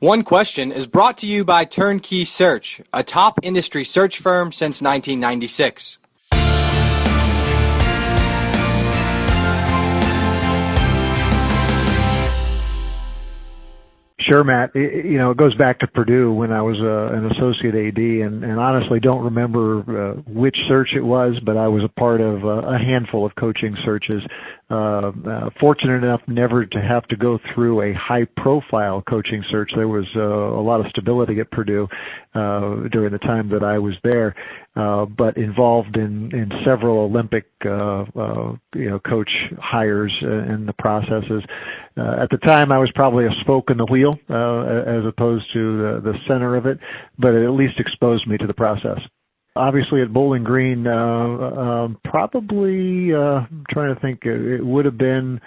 One Question is brought to you by Turnkey Search, a top industry search firm since 1996. Sure, Matt. It goes back to Purdue when I was an associate AD, and honestly don't remember which search it was, but I was a part of a handful of coaching searches. Fortunate enough never to have to go through a high-profile coaching search. There was a lot of stability at Purdue during the time that I was there, but involved in several Olympic coach hires and the processes. At the time, I was probably a spoke in the wheel as opposed to the center of it, but it at least exposed me to the process. Obviously, at Bowling Green, probably trying to think, it would have been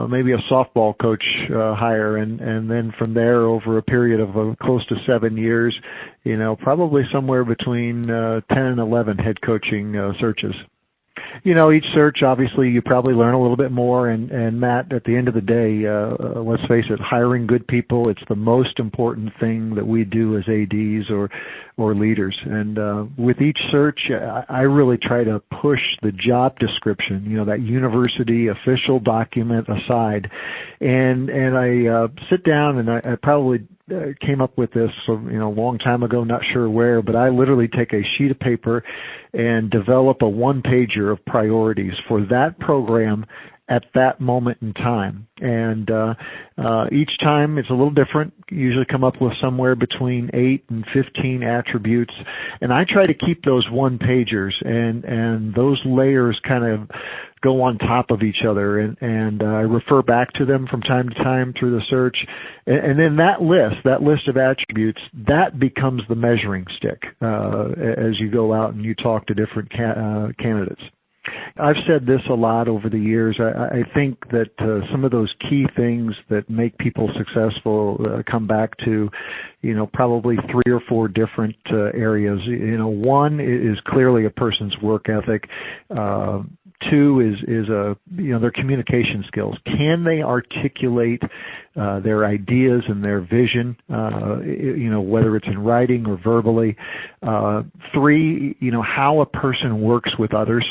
maybe a softball coach hire, and then from there, over a period of close to 7 years, probably somewhere between 10 and 11 head coaching searches. Each search, obviously, you probably learn a little bit more. And Matt, at the end of the day, let's face it, hiring good people, it's the most important thing that we do as ADs or leaders. And with each search, I really try to push the job description, that university official document aside. And I sit down and I probably came up with this, a long time ago, not sure where, but I literally take a sheet of paper and develop a one-pager of priorities for that program at that moment in time. And each time it's a little different. Usually come up with somewhere between 8 and 15 attributes. And I try to keep those one-pagers and those layers kind of go on top of each other, and I refer back to them from time to time through the search. And then that list of attributes, that becomes the measuring stick as you go out and you talk to different candidates. I've said this a lot over the years. I think that some of those key things that make people successful come back to, probably 3 or 4 different areas. One is clearly a person's work ethic. 2 is their communication skills. Can they articulate their ideas and their vision, whether it's in writing or verbally? 3, how a person works with others.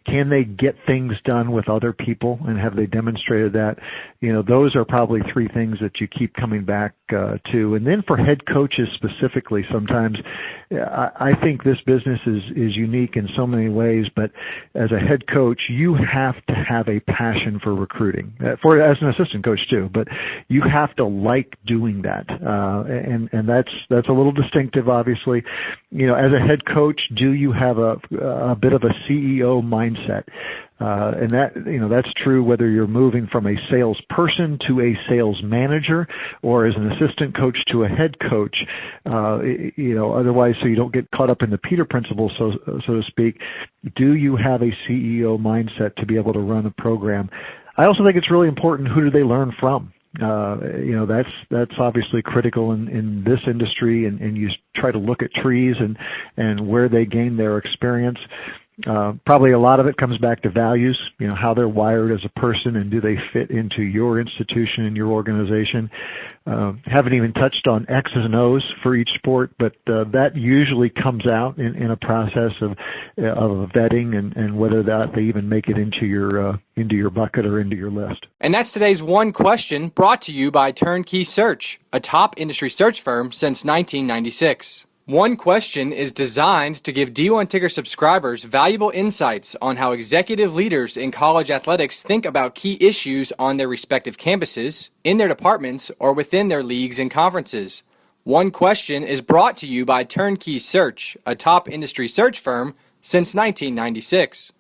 Can they get things done with other people, and have they demonstrated that? Those are probably 3 things that you keep coming back to. And then for head coaches specifically, sometimes I think this business is unique in so many ways, but as a head coach, you have to have a passion for recruiting. As an assistant coach too, but you have to like doing that, and that's a little distinctive, obviously. As a head coach, do you have a bit of a CEO mindset? And that's true whether you're moving from a salesperson to a sales manager, or as an assistant coach to a head coach. Otherwise, so you don't get caught up in the Peter principle, so to speak. Do you have a CEO mindset to be able to run a program? I also think it's really important, who do they learn from? That's obviously critical in this industry, and you try to look at trees and where they gain their experience. Probably a lot of it comes back to values, how they're wired as a person, and do they fit into your institution and your organization. Haven't even touched on X's and O's for each sport, but that usually comes out in a process of vetting and whether that they even make it into your bucket or into your list. And that's today's One Question, brought to you by Turnkey Search, a top industry search firm since 1996. One Question is designed to give D1 Ticker subscribers valuable insights on how executive leaders in college athletics think about key issues on their respective campuses, in their departments, or within their leagues and conferences. One Question is brought to you by Turnkey Search, a top industry search firm since 1996.